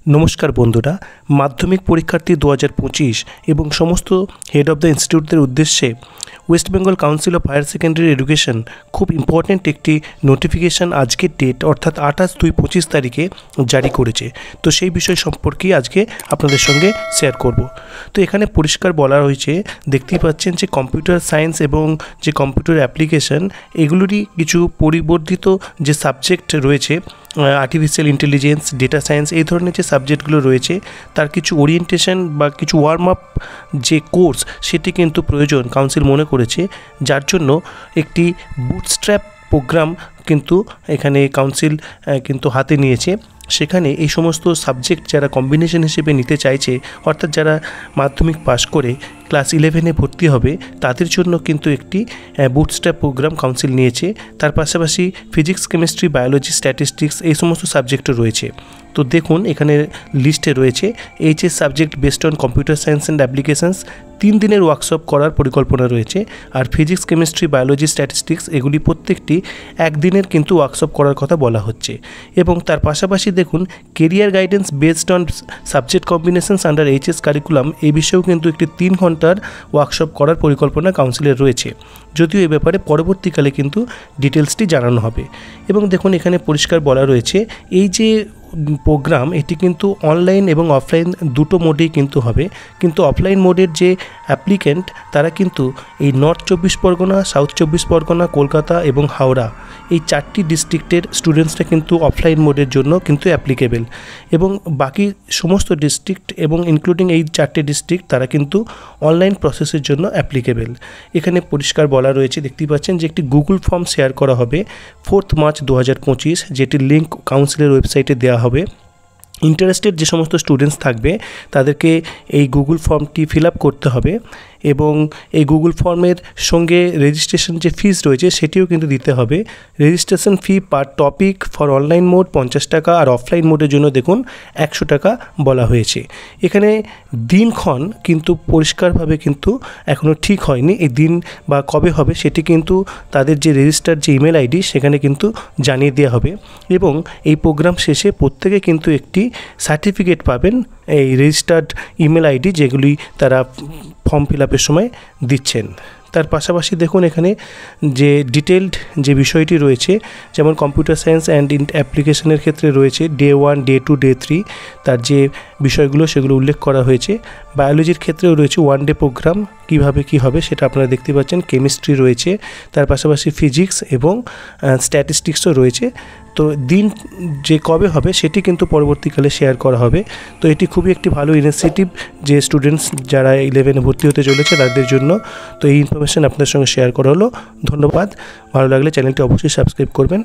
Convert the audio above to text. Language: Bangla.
নমস্কার বন্ধুরা, মাধ্যমিক পরীক্ষার্থী 2025 এবং সমস্ত হেড অফ দ্য ইনস্টিটিউটদের উদ্দেশ্যে West Bengal council of higher secondary education খুব ইম্পর্ট্যান্ট একটি নোটিফিকেশান আজকের ডেট অর্থাৎ 28/2/25 তারিখে জারি করেছে। তো সেই বিষয় সম্পর্কেই আজকে আপনাদের সঙ্গে শেয়ার করব। তো এখানে পরিষ্কার বলা হয়েছে, দেখতেই পাচ্ছেন যে কম্পিউটার সায়েন্স এবং যে কম্পিউটার অ্যাপ্লিকেশন এগুলোরই কিছু পরিবর্ধিত যে সাবজেক্ট রয়েছে, আর্টিফিশিয়াল ইন্টেলিজেন্স, ডেটা সায়েন্স, এই ধরনের যে সাবজেক্টগুলো রয়েছে তার কিছু ওরিয়েন্টেশন বা কিছু ওয়ার্ম আপ যে কোর্স সেটি কিন্তু প্রয়োজন কাউন্সিল মনে করেছে, যার জন্য একটি বুটস্ট্র্যাপ প্রোগ্রাম কিন্তু এখানে কাউন্সিল কিন্তু হাতে নিয়েছে। সেখানে এই সমস্ত সাবজেক্ট যারা কম্বিনেশন হিসেবে নিতে চাইছে, অর্থাৎ যারা মাধ্যমিক পাশ করে ক্লাস 11-এ ভর্তি হবে, তাদের জন্য কিন্তু একটি বুটস্ট্র্যাপ প্রোগ্রাম কাউন্সিল নিয়েছে। তার পাশাপাশি ফিজিক্স, কেমিস্ট্রি, বায়োলজি, স্ট্যাটিস্টিক্স এই সমস্ত সাবজেক্টও রয়েছে। তো দেখুন এখানে লিস্টে রয়েছে HS subject based on computer science and applications 3 দিনের ওয়ার্কশপ করার পরিকল্পনা রয়েছে। আর ফিজিক্স, কেমিস্ট্রি, বায়োলজি, স্ট্যাটিস্টিক্স এগুলি প্রত্যেকটি একদিনের কিন্তু ওয়ার্কশপ করার কথা বলা হচ্ছে। এবং তার পাশাপাশি দেখুন career guidance based on subject combinations under HS curriculum, এই বিষয়েও কিন্তু একটি 3 ঘন্টার ওয়ার্কশপ করার পরিকল্পনা কাউন্সিলের রয়েছে। যদিও এ ব্যাপারে পরবর্তীকালে কিন্তু ডিটেলসটি জানানো হবে। এবং দেখুন এখানে পরিষ্কার বলা রয়েছে এই যে প্রোগ্রাম এটি কিন্তু অনলাইন এবং অফলাইন দুটো মোডেই কিন্তু হবে। কিন্তু অফলাইন মোডের যে অ্যাপ্লিকেন্ট তারা কিন্তু এই নর্থ 24 পরগনা, সাউথ 24 পরগনা, কলকাতা এবং হাওড়া এই 4টি ডিস্ট্রিক্টের স্টুডেন্টসরা কিন্তু অফলাইন মোডের জন্য কিন্তু অ্যাপ্লিকেবেল। এবং বাকি সমস্ত ডিস্ট্রিক্ট এবং ইনক্লুডিং এই 4টে ডিস্ট্রিক্ট তারা কিন্তু অনলাইন প্রসেসের জন্য অ্যাপ্লিকেবেল। এখানে পরিষ্কার বলা রয়েছে, দেখতেই পাচ্ছেন যে একটি গুগল ফর্ম শেয়ার করা হবে 4 মার্চ 2025, যেটির লিঙ্ক কাউন্সিলের ওয়েবসাইটে দেওয়া হবে। ইন্টারেস্টেড যে সমস্ত স্টুডেন্টস থাকবে তাদেরকে এই গুগল ফর্মটি ফিল আপ করতে হবে এবং এই গুগল ফর্মের সঙ্গে রেজিস্ট্রেশন যে ফিস রয়েছে সেটিও কিন্তু দিতে হবে। Registration fee per topic for online mode 50 টাকা, আর অফলাইন মোডের জন্য দেখুন 100 টাকা বলা হয়েছে। এখানে দিনক্ষণ কিন্তু পরিষ্কারভাবে কিন্তু এখনও ঠিক হয়নি, এই দিন বা কবে হবে সেটি কিন্তু তাদের যে রেজিস্টার যে ইমেল আইডি সেখানে কিন্তু জানিয়ে দেওয়া হবে। এবং এই প্রোগ্রাম শেষে প্রত্যেকে কিন্তু একটি সার্টিফিকেট পাবেন এই রেজিস্টার্ড ইমেল আইডি যেগুলি তারা ফর্ম ফিল আপের সময় দিচ্ছেন। তার পাশাপাশি দেখুন এখানে যে ডিটেলড যে বিষয়টি রয়েছে, যেমন কম্পিউটার সায়েন্স অ্যান্ড অ্যাপ্লিকেশনের ক্ষেত্রে রয়েছে ডে 1, ডে 2, ডে 3 তার যে বিষয়গুলো সেগুলো উল্লেখ করা হয়েছে। বায়োলজির ক্ষেত্রেও রয়েছে 1 ডে প্রোগ্রাম, কীভাবে কী হবে সেটা আপনারা দেখতে পাচ্ছেন। কেমিস্ট্রি রয়েছে, তার পাশাপাশি ফিজিক্স এবং স্ট্যাটিস্টিক্সও রয়েছে। তো দিন যে কবে হবে সেটি কিন্তু পরবর্তীকালে শেয়ার করা হবে। তো এটি খুবই একটি ভালো ইনিশিয়েটিভ যে স্টুডেন্টস যারা 11-এ ভর্তি হতে চলেছে তাদের জন্য। তো এই ইনফরমেশন আপনাদের সঙ্গে শেয়ার করা হলো। ধন্যবাদ। ভালো লাগলে চ্যানেলটি অবশ্যই সাবস্ক্রাইব করবেন।